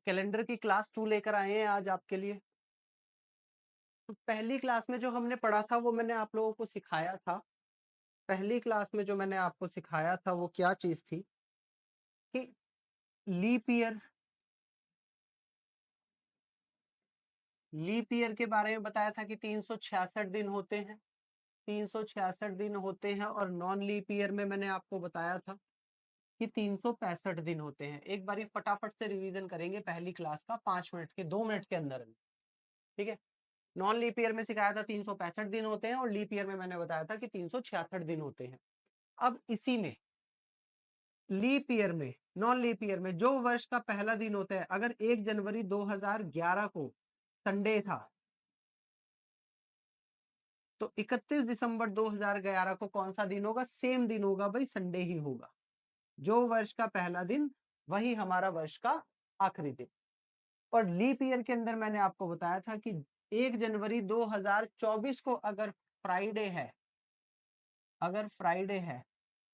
Calendar की class 2 लेकर आए हैं आज आपके लिए। तो पहली क्लास में जो हमने पढ़ा था वो मैंने आप लोगों को सिखाया था। पहली क्लास में जो मैंने आपको सिखाया था वो क्या चीज़ थी कि लीप ईयर के बारे में बताया था कि 366 दिन होते हैं। 366 दिन होते हैं और नॉन लीप ईयर में मैंने आपको बताया था कि 365 दिन होते हैं। एक बारी फटाफट से रिवीजन करेंगे पहली क्लास का 5 मिनट के 2 मिनट के अंदर। ठीक है। नॉन लीप ईयर में सिखाया था 365 दिन होते हैं और लीप ईयर में मैंने बताया था कि 366 दिन होते हैं। अब इसी में लीप ईयर में, नॉन लीप ईयर में जो वर्ष का पहला दिन होता है, अगर 1 जनवरी 2011 को संडे था तो 31 दिसंबर 2011 को कौन सा दिन होगा? सेम दिन होगा भाई, संडे ही होगा। जो वर्ष का पहला दिन वही हमारा वर्ष का आखिरी दिन। और लीप ईयर के अंदर मैंने आपको बताया था कि 1 जनवरी 2024 को अगर फ्राइडे है,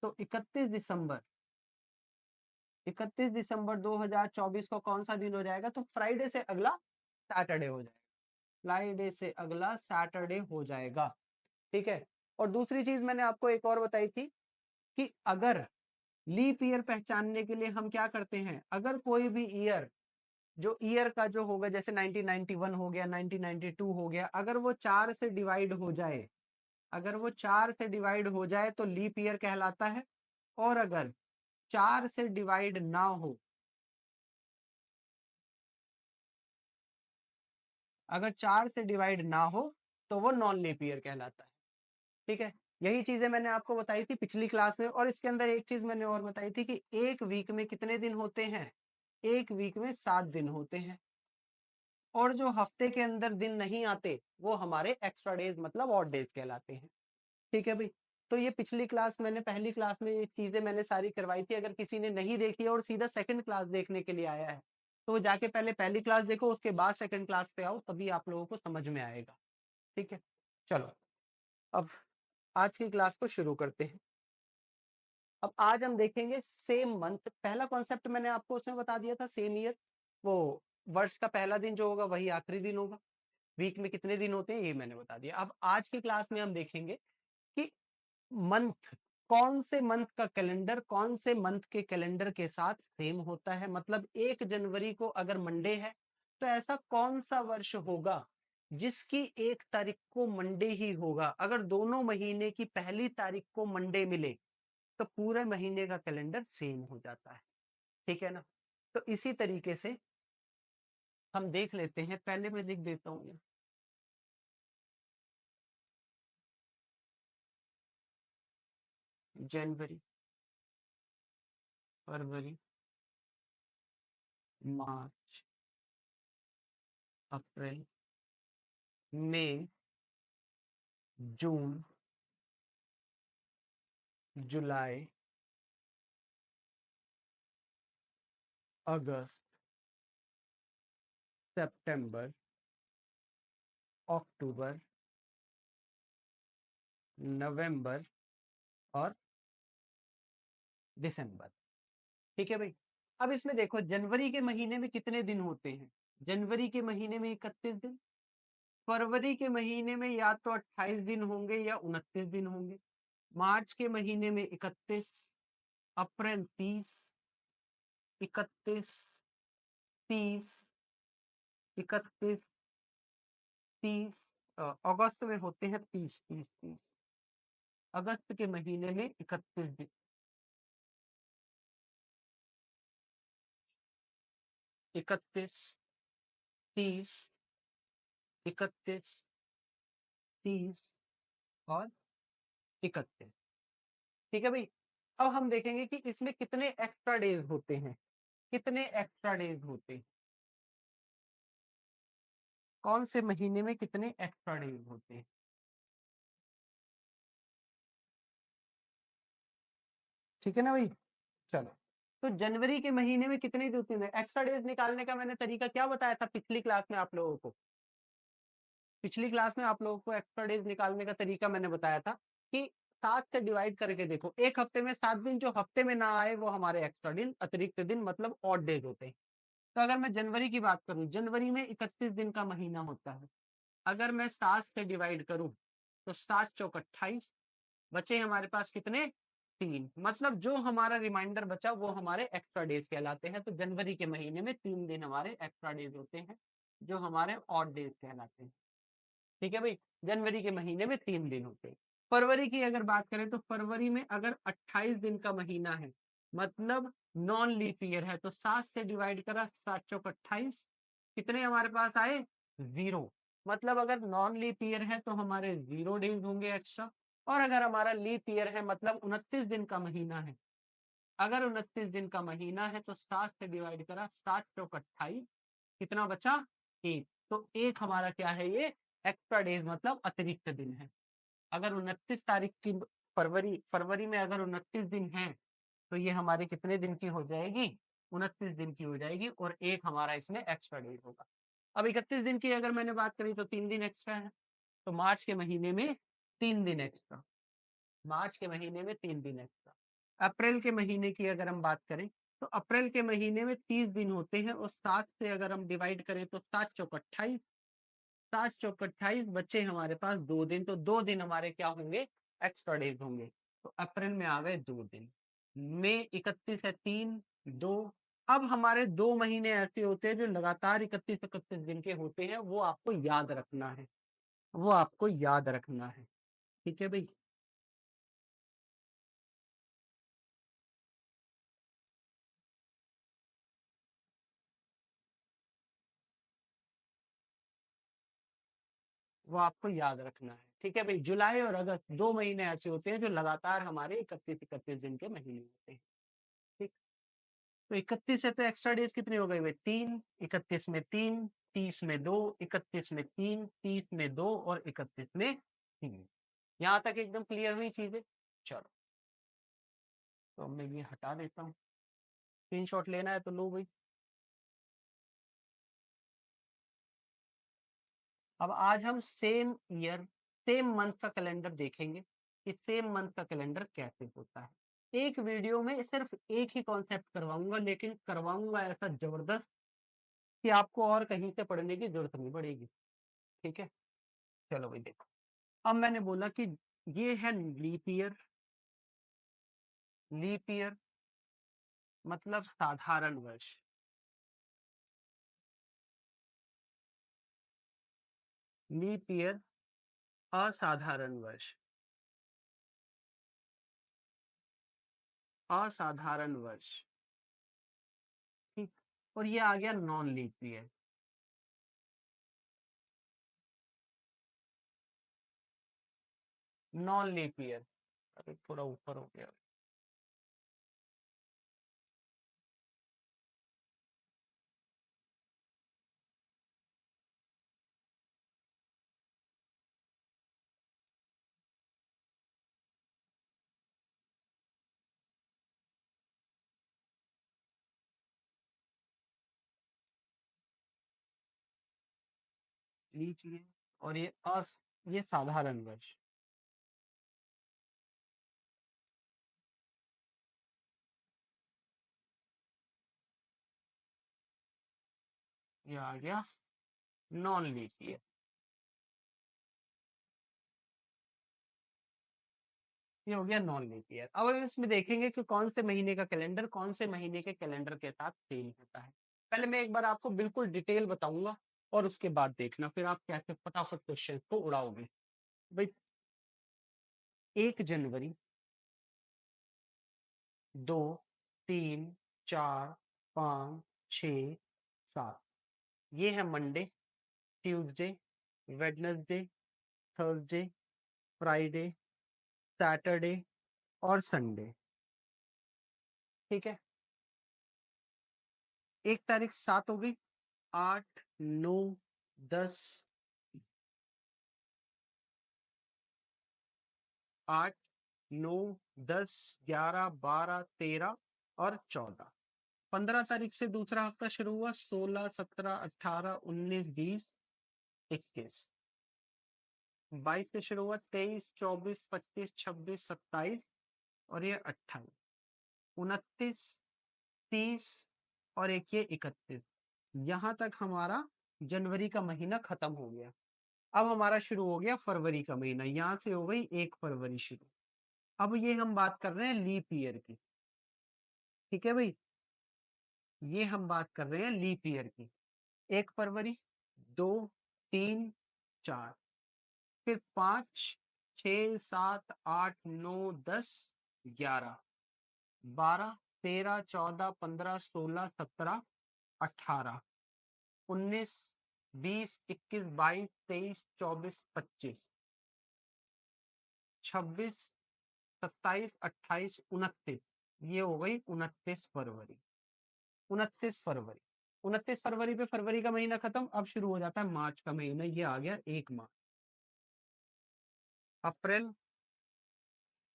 तो 31 दिसंबर 2024 को कौन सा दिन हो जाएगा? तो फ्राइडे से अगला सैटरडे हो जाएगा। फ्राइडे से अगला सैटरडे हो जाएगा। ठीक है। और दूसरी चीज मैंने आपको एक और बताई थी कि अगर लीप ईयर पहचानने के लिए हम क्या करते हैं, अगर कोई भी ईयर जो ईयर का जो होगा, जैसे 1991 हो गया, 1992 हो गया, अगर वो 4 से डिवाइड हो जाए, तो लीप ईयर कहलाता है। और अगर 4 से डिवाइड ना हो, तो वो नॉन लीप ईयर कहलाता है। ठीक है। यही चीजें मैंने आपको बताई थी पिछली क्लास में। और इसके अंदर एक चीज मैंने और बताई थी कि एक वीक में कितने दिन होते हैं? एक वीक में 7 दिन होते हैं। और जो हफ्ते के अंदर दिन नहीं आते वो हमारे एक्स्ट्रा डेज मतलब ऑड डेज कहलाते हैं। ठीक है भाई। तो ये पिछली क्लास मैंने, पहली क्लास में ये चीजें मैंने सारी करवाई थी। अगर किसी ने नहीं देखी और सीधा सेकंड क्लास देखने के लिए आया है तो वो जाके पहले पहली क्लास देखो, उसके बाद सेकंड क्लास पे आओ, तभी आप लोगों को समझ में आएगा। ठीक है। चलो अब आज की क्लास को शुरू करते हैं। अब आज हम देखेंगे सेम मंथ। पहला कॉन्सेप्ट मैंने आपको उसमें बता दिया था, सेम ईयर। वो वर्ष का पहला दिन जो होगा वही आखिरी दिन होगा। वीक में कितने दिन होते हैं ये मैंने बता दिया। अब आज की क्लास में हम देखेंगे कि मंथ, कौन से मंथ का कैलेंडर कौन से मंथ के कैलेंडर के साथ सेम होता है। मतलब 1 जनवरी को अगर मंडे है तो ऐसा कौन सा वर्ष होगा जिसकी 1 तारीख को मंडे ही होगा। अगर दोनों महीने की पहली तारीख को मंडे मिले तो पूरे महीने का कैलेंडर सेम हो जाता है। ठीक है ना। तो इसी तरीके से हम देख लेते हैं। पहले मैं लिख देता हूं, जनवरी, फरवरी, मार्च, अप्रैल, मई, जून, जुलाई, अगस्त, सितंबर, अक्टूबर, नवंबर और दिसंबर। ठीक है भाई। अब इसमें देखो जनवरी के महीने में कितने दिन होते हैं? जनवरी के महीने में 31 दिन। फरवरी के महीने में या तो 28 दिन होंगे या 29 दिन होंगे। मार्च के महीने में 31, अप्रैल 30, 31, 30, 31, 30, अगस्त में होते हैं 30, 30, 30। अगस्त के महीने में 31 दिन। 31, 30, 31, 30 और 31। ठीक है भाई। अब हम देखेंगे कि इसमें कितने एक्स्ट्रा डेज होते हैं। कितने एक्स्ट्रा डेज होते हैं, कौन से महीने में कितने एक्स्ट्रा डेज होते हैं। ठीक है ना भाई। चलो, तो जनवरी के महीने में कितने दिन होते हैं? एक्स्ट्रा डेज निकालने का मैंने तरीका क्या बताया था पिछली क्लास में आप लोगों को? पिछली क्लास में आप लोगों को एक्स्ट्रा डेज निकालने का तरीका मैंने बताया था कि 7 से डिवाइड करके देखो। एक हफ्ते में 7 दिन जो हफ्ते में ना आए वो हमारे एक्स्ट्रा दिन, अतिरिक्त दिन मतलब ऑड डेज होते हैं। तो अगर मैं जनवरी की बात करूं, जनवरी में 31 दिन का महीना होता है। अगर मैं 7 से डिवाइड करूं तो 7 चौक 28, बचे हमारे पास कितने, 3। मतलब जो हमारा रिमाइंडर बचा वो हमारे एक्स्ट्रा डेज कहलाते हैं। तो जनवरी के महीने में 3 दिन हमारे एक्स्ट्रा डेज होते हैं, जो हमारे ऑड डेज कहलाते हैं। ठीक है भाई, जनवरी के महीने में 3 दिन होते हैं। फरवरी की अगर बात करें तो फरवरी में अगर 28 दिन का महीना है, मतलब नॉन लीप ईयर है, तो 7 से डिवाइड करा, 7 चौक 28, कितने हमारे पास आए, 0। मतलब अगर नॉन लीप ईयर है तो हमारे 0 डेज होंगे एक्स्ट्रा। और अगर हमारा लीप ईयर है, मतलब 29 दिन का महीना है, अगर 29 दिन का महीना है तो 7 से डिवाइड करा, 7 चौक 28, कितना बचा, 1। तो एक हमारा क्या है, ये एक्स्ट्रा डेज मतलब अतिरिक्त दिन है। अगर 29 तारीख की फरवरी फरवरी में अगर 29 दिन है तो ये हमारे कितने दिन की हो जाएगी, 29 दिन की हो जाएगी, और एक हमारा इसमें एक्स्ट्रा डेज होगा। अब 31 दिन की अगर मैंने बात करी तो 3 दिन एक्स्ट्रा है, तो मार्च के महीने में 3 दिन एक्स्ट्रा, मार्च के महीने में 3 दिन एक्स्ट्रा। अप्रैल के महीने की अगर हम बात करें तो अप्रैल के महीने में 30 दिन होते हैं, और 7 से अगर हम डिवाइड करें तो 7 चौक 28, 7 चौक 28, बच्चे हमारे पास 2 दिन, तो 2 दिन हमारे क्या होंगे, एक्स्ट्रा डेज होंगे। तो अप्रैल में आ गए 2 दिन। मई 31 है, 3, 2। अब हमारे 2 महीने ऐसे होते हैं जो लगातार 31-31 दिन के होते हैं, वो आपको याद रखना है, वो आपको याद रखना है। ठीक है भाई। वो आपको याद रखना है। ठीक है भाई, जुलाई और अगस्त 2 महीने ऐसे होते हैं जो लगातार हमारे 31-31 दिन के महीने होते हैं। ठीक। तो 31 है तो एक्स्ट्रा डेज कितने हो गए भाई, 3, 31 में 3, 30 में 2, 31 में 3, 30 में 2, और 31 में 3। यहाँ तक एकदम क्लियर हुई चीजें। चलो, तो अब मैं ये हटा देता हूँ। स्क्रीनशॉट लेना है तो लो भाई। अब आज हम सेम ईयर, सेम मंथ का कैलेंडर देखेंगे कि सेम मंथ का कैलेंडर कैसे होता है। एक वीडियो में सिर्फ एक ही कॉन्सेप्ट करवाऊंगा, लेकिन करवाऊंगा ऐसा जबरदस्त कि आपको और कहीं से पढ़ने की जरूरत नहीं पड़ेगी। ठीक है, चलो भाई देखो। अब मैंने बोला कि ये है लीप ईयर। लीप ईयर मतलब साधारण वर्ष। लीप ईयर असाधारण वर्ष, असाधारण वर्ष। ठीक। और ये आ गया non leap year. Non leap year, अरे थोड़ा ऊपर हो गया। लीप ईयर और ये साधारण वर्ष। ये आ गया नॉन लीप ईयर। ये हो गया नॉन लीप ईयर। अब हम इसमें देखेंगे कि कौन से महीने का कैलेंडर कौन से महीने के कैलेंडर के साथ सेम होता है। पहले मैं एक बार आपको बिल्कुल डिटेल बताऊंगा, और उसके बाद देखना फिर आप कैसे फटाफट क्वेश्चन को उड़ाओगे। भाई, 1 जनवरी, 2, 3, 4, 5, 6, 7, ये है Monday, Tuesday, Wednesday, Thursday, Friday, Saturday और संडे। ठीक है, 1 तारीख 7 हो गई, 8, 9, 10, 8, 9, 10, 11, 12, 13 और 14। 15 तारीख से दूसरा हफ्ता शुरू हुआ, 16, 17, 18, 19, 20, 21। 22 से शुरू हुआ, 23, 24, 25, 26, 27 और ये 28, 29, 30 और एक ये 31। यहाँ तक हमारा जनवरी का महीना खत्म हो गया। अब हमारा शुरू हो गया फरवरी का महीना, यहाँ से हो गई 1 फरवरी शुरू। अब ये हम बात कर रहे हैं लीप ईयर की, ठीक है भई? ये हम बात कर रहे हैं लीप ईयर की। 1 फरवरी, 2, 3, 4, फिर 5, 6, 7, 8, 9, 10, 11, 12, 13, 14, 15, 16, 17, 18, 19, 20, 21, 22, 23, 24, 25, 26, 27, 28, 29, ये हो गई 29 फरवरी। 29 फरवरी, 29 फरवरी पे फरवरी का महीना खत्म। अब शुरू हो जाता है मार्च का महीना, ये आ गया 1 मार्च। अप्रैल,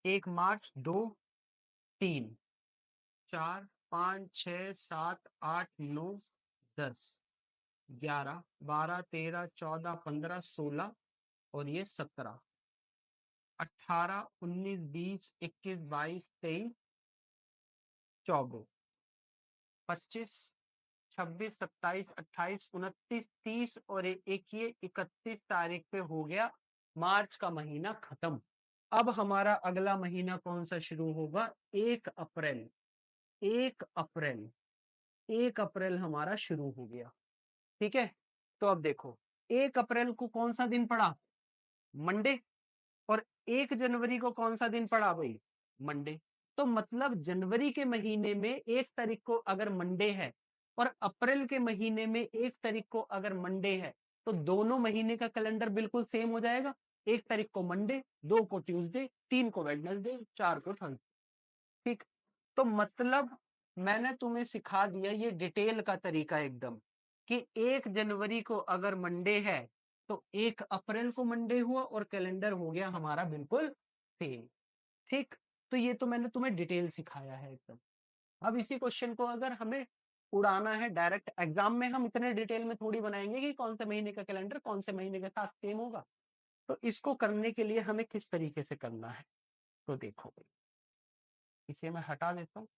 1 मार्च, 2, 3, 4, 5, 6, 7, 8, 9, 10, 11, 12, 13, 14, 15, 16 और ये 17, 18, 19, 20, 21, 22, 23, 24, 25, 26, 27, 28, 29, 30 और एक ये 31 तारीख पे हो गया मार्च का महीना खत्म। अब हमारा अगला महीना कौन सा शुरू होगा? 1 अप्रैल। 1 अप्रैल, 1 अप्रैल हमारा शुरू हो गया, ठीक है? तो अब देखो, 1 अप्रैल को कौन सा दिन पड़ा? मंडे। और 1 जनवरी को कौन सा दिन पड़ा भाई? मंडे। तो मतलब जनवरी के महीने में 1 तारीख को अगर मंडे है और अप्रैल के महीने में 1 तारीख को अगर मंडे है, तो दोनों महीने का कैलेंडर बिल्कुल सेम हो जाएगा। 1 तारीख को मंडे, 2 को ट्यूसडे, 3 को वेडनेसडे, 4 को थर्सडे, ठीक? तो मतलब मैंने तुम्हें सिखा दिया ये डिटेल का तरीका एकदम, कि 1 जनवरी को अगर मंडे है तो 1 अप्रैल को मंडे हुआ और कैलेंडर हो गया हमारा बिल्कुल सेम, ठीक? तो ये तो मैंने तुम्हें डिटेल सिखाया है एकदम। अब इसी क्वेश्चन को अगर हमें उड़ाना है डायरेक्ट एग्जाम में, हम इतने डिटेल में थोड़ी बनाएंगे कि कौन से महीने का कैलेंडर कौन से महीने के साथ सेम होगा। तो इसको करने के लिए हमें किस तरीके से करना है, तो देखो इसे मैं हटा देता हूँ।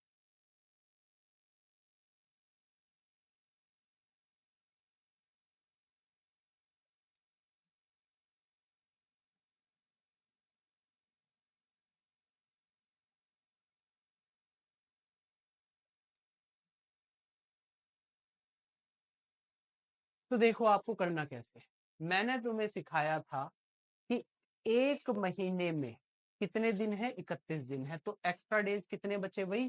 तो देखो आपको करना कैसे, मैंने तुम्हें सिखाया था कि एक महीने में कितने दिन है? 31 दिन है। तो एक्स्ट्रा डेज कितने बचे भाई?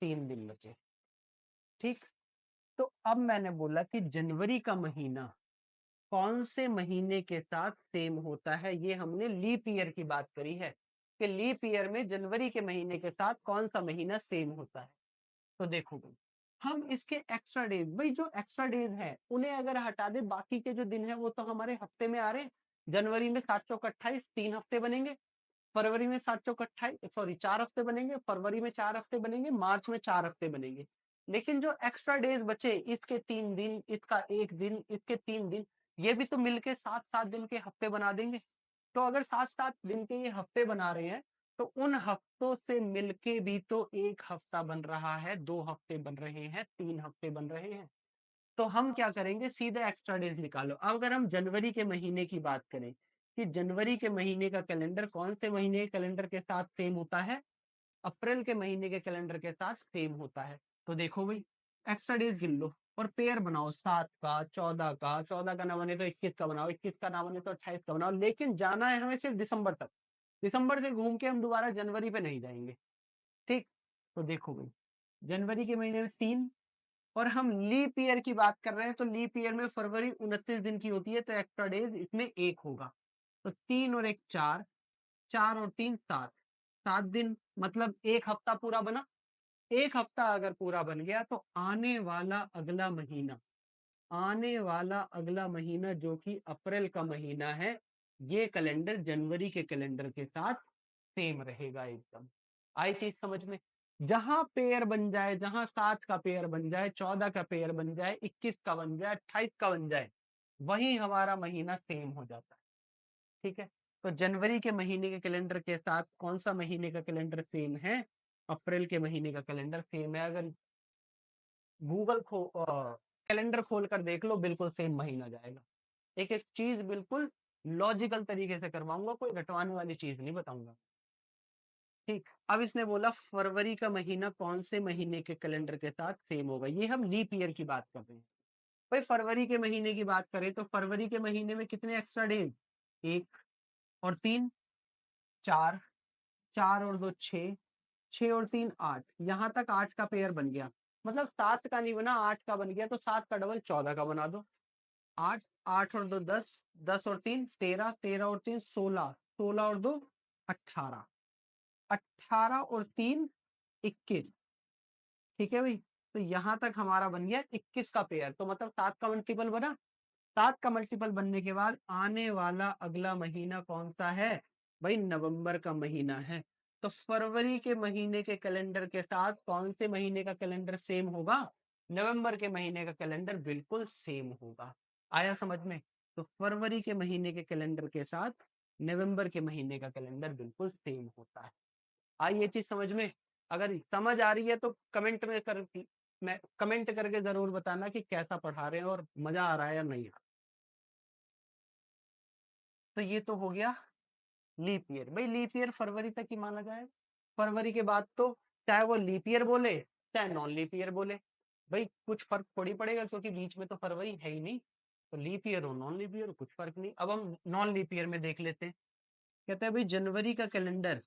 3 दिन बचे, ठीक? तो अब मैंने बोला कि जनवरी का महीना कौन से महीने के साथ सेम होता है, ये हमने लीप ईयर की बात करी है कि लीप ईयर में जनवरी के महीने के साथ कौन सा महीना सेम होता है। तो देखो भाई, हम इसके एक्स्ट्रा डेज, भाई जो एक्स्ट्रा डेज है उन्हें अगर हटा दे, बाकी के जो दिन है वो तो हमारे हफ्ते में आ रहे हैं। जनवरी में 7 चौक 28, 3 हफ्ते बनेंगे। फरवरी में 7 चौक 28, सॉरी 4 हफ्ते बनेंगे। फरवरी में 4 हफ्ते बनेंगे। मार्च में 4 हफ्ते बनेंगे। लेकिन जो एक्स्ट्रा डेज बचे, इसके 3 दिन, इसका 1 दिन, इसके 3 दिन, ये भी तो मिलके 7-7 दिन के हफ्ते बना देंगे। तो अगर 7-7 दिन के ये हफ्ते बना रहे हैं, तो उन हफ्तों से मिलके भी तो 1 हफ्ता बन रहा है, 2 हफ्ते बन रहे हैं, 3 हफ्ते बन रहे हैं। तो हम क्या करेंगे, सीधे एक्स्ट्रा डेज निकालो। अब अगर हम जनवरी के महीने की बात करें कि जनवरी के महीने का कैलेंडर कौन से महीने के कैलेंडर के साथ सेम होता है? अप्रैल के महीने के कैलेंडर के साथ सेम होता है। तो देखो भाई, एक्स्ट्रा डेज गिन लो और पेयर बनाओ, 7 का, 14 का, 14 का ना बने तो 21 का बनाओ, 21 का ना बने तो 28 का बनाओ। लेकिन जाना है हमें सिर्फ दिसंबर तक। दिसंबर से घूम के हम दोबारा जनवरी पे नहीं जाएंगे, ठीक? तो देखो भाई, जनवरी के महीने में 3, और हम लीप ईयर की बात कर रहे हैं, तो लीप ईयर में फरवरी 29 दिन की होती है, तो एक्स्ट्रा डेज इसमें 1 होगा। तो 3 और 1 4, 4 और 3 7, 7 दिन, मतलब 1 हफ्ता पूरा बना। 1 हफ्ता अगर पूरा बन गया तो आने वाला अगला महीना जो कि अप्रैल का महीना है, ये कैलेंडर जनवरी के कैलेंडर के साथ सेम रहेगा एकदम। आई चीज समझ में? जहां पेयर बन जाए, जहां 7 का पेयर बन जाए, 14 का पेयर बन जाए, 21 का बन जाए, 28 का बन जाए, वही हमारा महीना सेम हो जाता है, ठीक है? तो जनवरी के महीने के कैलेंडर के साथ कौन सा महीने का कैलेंडर सेम है? अप्रैल के महीने का कैलेंडर सेम है। अगर गूगल कैलेंडर खोल कर देख लो, बिल्कुल सेम महीना जाएगा। एक एक चीज बिल्कुल लॉजिकल तरीके से करवाऊंगा, कोई रटवाने वाली चीज नहीं बताऊंगा। ठीक, अब इसने बोला फरवरी का महीना कौन से महीने के कैलेंडर के साथ सेम होगा। ये हम लीप ईयर की बात कर रहे हैं। भाई फरवरी के महीने की बात करें तो फरवरी के महीने में कितने एक्स्ट्रा डेज? एक और तीन, चार, चार और दो छह, छह और तीन आठ, यहां तक आठ का पेयर बन गया। मतलब सात का नहीं बना, आठ का बन गया, तो सात का डबल 14 का बना दो। आठ, आठ और दो 10, 10 और तीन 13, 13 और तीन 16, 16 और दो 18, 18 और तीन 21। ठीक है भाई, तो यहां तक हमारा बन गया 21 का पेयर। तो मतलब सात का मल्टीपल बना। सात का मल्टीपल बनने के बाद आने वाला अगला महीना कौन सा है? भाई नवंबर का महीना है। तो फरवरी के महीने के कैलेंडर के साथ कौन से महीने का कैलेंडर सेम होगा? नवंबर के महीने का कैलेंडर बिल्कुल सेम होगा। आया समझ में? तो फरवरी के महीने के कैलेंडर के साथ नवंबर के महीने का कैलेंडर बिल्कुल सेम होता है। आई ये चीज समझ में? अगर समझ आ रही है तो कमेंट करके जरूर बताना कि कैसा पढ़ा रहे हैं और मजा आ रहा है या नहीं। तो ये तो हो गया लीप ईयर। भाई लीप ईयर फरवरी तक ही माना जाए। फरवरी के बाद तो चाहे वो लीप ईयर बोले चाहे नॉन लीप ईयर बोले, भाई कुछ फर्क थोड़ी पड़ेगा, क्योंकि बीच में तो फरवरी है ही नहीं। तो लीप ईयर हो नॉन लीप ईयर हो, कुछ फर्क नहीं। अब हम नॉन लीप ईयर में देख लेते हैं। कहते हैं भाई जनवरी का कैलेंडर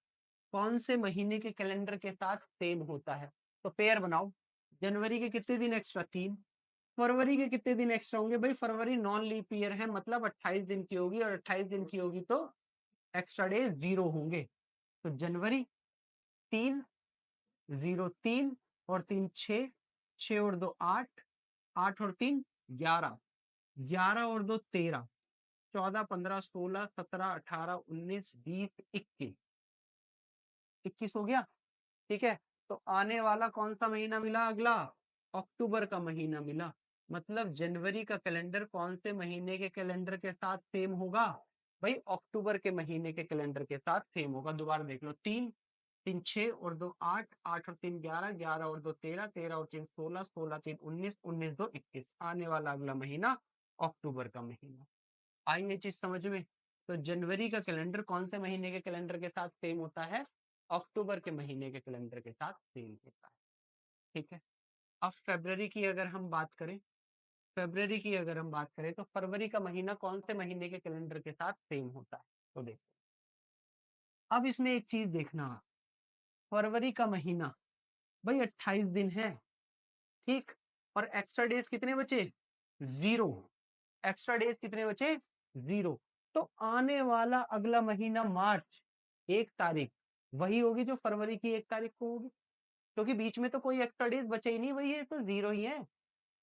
कौन से महीने के कैलेंडर के साथ सेम होता है? तो पेयर बनाओ। जनवरी के कितने दिन एक्स्ट्रा? 3। फरवरी के कितने दिन एक्स्ट्रा होंगे? भाई फरवरी नॉन लीप ईयर है, मतलब 28 दिन की होगी, और 28 दिन की होगी तो एक्स्ट्रा डेज 0 होंगे। तो जनवरी 3, 0 3 और 3 6, 6 और 2 8, 8 और 3 11, 11 और 2 13, 14 15 16 17 18 19 20 21, 21 हो गया। ठीक है, तो आने वाला कौन सा महीना मिला अगला? अक्टूबर का महीना मिला। मतलब जनवरी का कैलेंडर कौन से महीने के कैलेंडर के साथ सेम होगा? भाई अक्टूबर के महीने के कैलेंडर के साथ सेम होगा। दोबारा देख लो, 3, 3 6 और 2 8, 8 और 3 11, 11 और 2 13, 13 और 3 16, 16 3 19, 19 2 21, आने वाला अगला महीना अक्टूबर का महीना। आई ये चीज समझ में? तो जनवरी का कैलेंडर कौन से महीने के कैलेंडर के साथ सेम होता है? अक्टूबर के महीने के कैलेंडर के साथ सेम होता है। ठीक है, अब फरवरी की अगर हम बात करें, फरवरी की अगर हम बात करें तो फरवरी का महीना कौन से महीने के कैलेंडर के साथ सेम होता है? तो देखो, अब इसमें एक चीज देखना, फरवरी का महीना भाई 28 दिन है। ठीक, और एक्स्ट्रा डेज कितने बचे? 0। एक्स्ट्रा डेज कितने बचे? 0। तो आने वाला अगला महीना मार्च 1 तारीख वही होगी जो फरवरी की 1 तारीख को होगी, क्योंकि बीच में तो कोई एक्स्ट्रा डेज बचे ही नहीं, वही है, तो 0 ही है।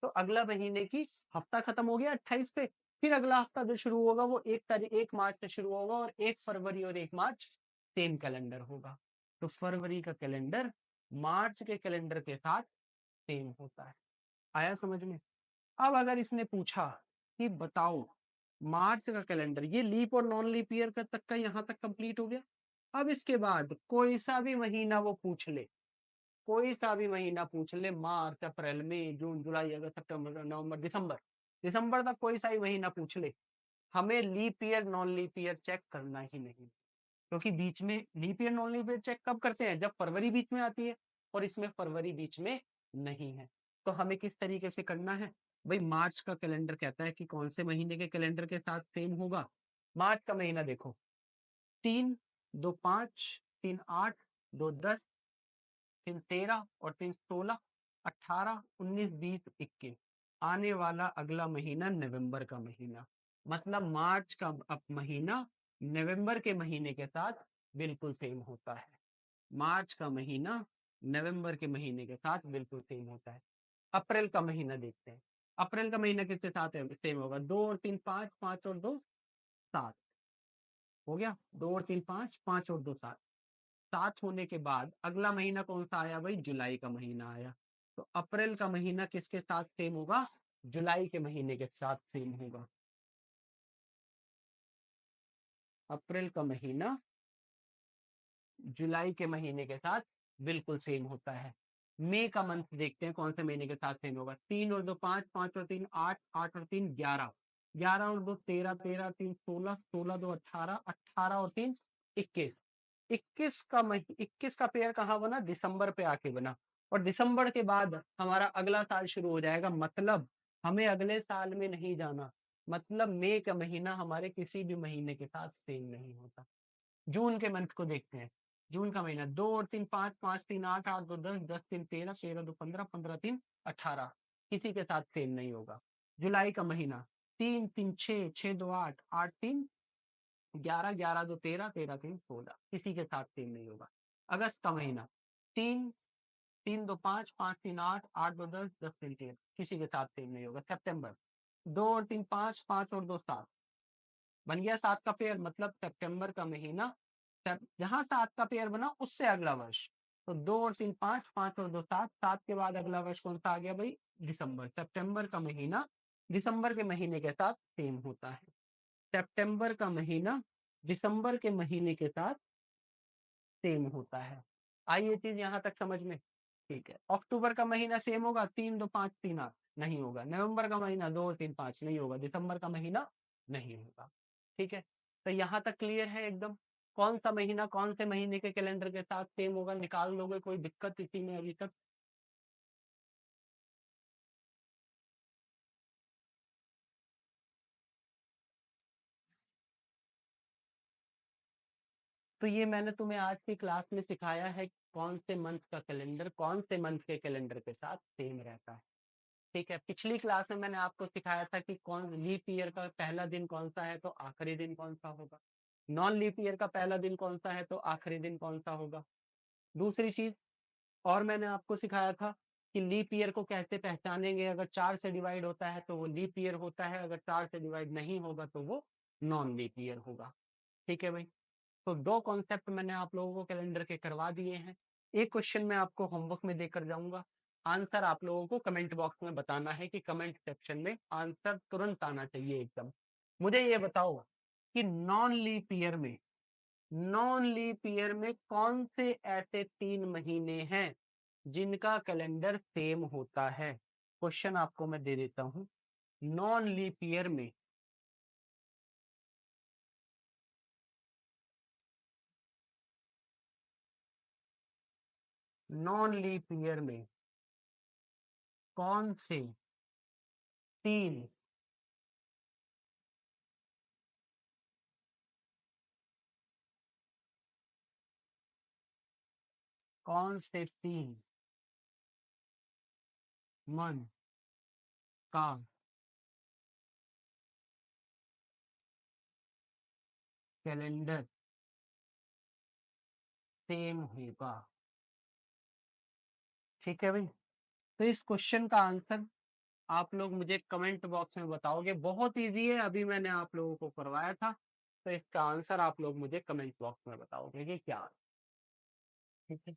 तो अगला महीने की हफ्ता खत्म हो गया 28 से, फिर अगला हफ्ता जो शुरू होगा वो 1 तारीख 1 मार्च से शुरू होगा, और 1 फरवरी और 1 मार्च सेम कैलेंडर होगा। तो फरवरी का कैलेंडर मार्च के कैलेंडर के साथ सेम होता है। आया समझ में? अब अगर इसने पूछा कि बताओ मार्च का कैलेंडर, ये लीप और नॉन लीप ईयर का तक का यहाँ तक कंप्लीट हो गया। अब इसके बाद कोई सा भी महीना वो पूछ ले, कोई सा भी महीना पूछ ले, मार्च अप्रैल मई जून जुलाई अगस्त सितंबर नवंबर दिसंबर, दिसंबर तक कोई सा भी महीना पूछ ले, हमें leap year non leap year check करना ही नहीं। क्योंकि बीच में leap year non leap year check कब करते हैं? जब फरवरी बीच में आती है, और इसमें फरवरी बीच में नहीं है। तो हमें किस तरीके से करना है? भाई मार्च का कैलेंडर कहता है कि कौन से महीने के कैलेंडर के साथ सेम होगा। मार्च का महीना देखो, 3 2 5 3 8 2 10 3 13 और 3 16 18 19 20 21, आने वाला अगला महीना नवंबर का महीना। मतलब मार्च का महीना नवंबर के महीने के साथ बिल्कुल सेम होता है। मार्च का महीना नवंबर के महीने के साथ बिल्कुल सेम होता है। अप्रैल का महीना देखते हैं। अप्रैल का महीना किसके साथ सेम होगा? 2 और 3 5, 5 और 2 7 हो गया। 2 और 3 5, 5 और 2 7, 7 होने के बाद अगला महीना कौन सा आया भाई? जुलाई का महीना आया। तो अप्रैल का महीना किसके साथ सेम होगा? जुलाई के महीने के साथ सेम होगा। अप्रैल का महीना जुलाई के महीने के साथ बिल्कुल सेम होता है। मई का मंथ देखते हैं कौन से महीने के साथ सेम होगा। 3 और 2 5, 5 और 3 8, 8 और 3 11, 11 और 2 13, 13 3 16, 16 2 18, 18 और 3 21, 21 का पेयर कहाँ बना? दिसंबर पे आके बना। और दिसंबर के बाद हमारा अगला साल शुरू हो जाएगा, मतलब हमें अगले साल में नहीं जाना, मतलब मई का महीना हमारे किसी भी महीने के साथ सेम नहीं होता। जून के मंथ को देखते हैं। जून का महीना 2 और 3 5, 5 3 8, 8 2 10, 10 3 13, 13 2 15, 15 3 18, किसी के साथ सेम नहीं होगा। जुलाई का महीना 3 3 6, 6 2 8, 8 3 11, 11 2 13, 13 3 16, किसी के साथ सेम नहीं होगा। अगस्त का महीना 3 3 2 5, 5 3 8, 8 2 10, 10 3 13, किसी के साथ सेम नहीं होगा। सितंबर 2 और 3 5, 5 और 2 7, बन गया 7 का पेयर, मतलब सितंबर का महीना जहां 7 का पेयर बना उससे अगला वर्ष। तो 2 और 3 5, 5 और 2 7, 7 के बाद अगला वर्ष कौन सा आ गया भाई? दिसंबर। सितंबर का महीना दिसंबर के महीने के साथ सेम होता है। सितंबर का महीना दिसंबर के महीने के साथ सेम होता है। आई ये चीज यहाँ तक समझ में? ठीक है। अक्टूबर का महीना सेम होगा, 3 2 5 3 8, नहीं होगा। नवंबर का महीना 2 और 3 5, नहीं होगा। दिसंबर का महीना नहीं होगा। ठीक है, तो यहाँ तक क्लियर है एकदम? कौन सा महीना कौन से महीने के कैलेंडर के साथ सेम होगा, निकाल लोगे? कोई दिक्कत इसी में अभी तक? तो ये मैंने तुम्हें आज की क्लास में सिखाया है कौन से मंथ का कैलेंडर कौन से मंथ के कैलेंडर के साथ सेम रहता है। ठीक है, पिछली क्लास में मैंने आपको सिखाया था कि कौन लीप ईयर का पहला दिन कौन सा है तो आखिरी दिन कौन सा होगा, नॉन लीप ईयर का पहला दिन कौन सा है तो आखिरी दिन कौन सा होगा। दूसरी चीज और मैंने आपको सिखाया था कि लीप ईयर को कैसे पहचानेंगे, अगर 4 से डिवाइड होता है तो वो लीप ईयर होता है, अगर 4 से डिवाइड नहीं होगा तो वो नॉन लीप ईयर होगा। ठीक है भाई, तो 2 कॉन्सेप्ट मैंने आप लोगों को कैलेंडर के करवा दिए हैं। एक क्वेश्चन मैं आपको होमवर्क में देकर जाऊंगा, आंसर आप लोगों को कमेंट बॉक्स में बताना है कि कमेंट सेक्शन में आंसर तुरंत आना चाहिए एकदम। मुझे ये बताओ कि नॉन लीप ईयर में कौन से ऐसे 3 महीने हैं जिनका कैलेंडर सेम होता है? क्वेश्चन आपको मैं दे देता हूं। नॉन लीप ईयर में नॉन लीप ईयर में कौन से 3 कौन से 3 मंथ का कैलेंडर सेम होगा? ठीक है भाई, तो इस क्वेश्चन का आंसर आप लोग मुझे कमेंट बॉक्स में बताओगे। बहुत इजी है, अभी मैंने आप लोगों को करवाया था, तो इसका आंसर आप लोग मुझे कमेंट बॉक्स में बताओगे कि क्या। ठीक है।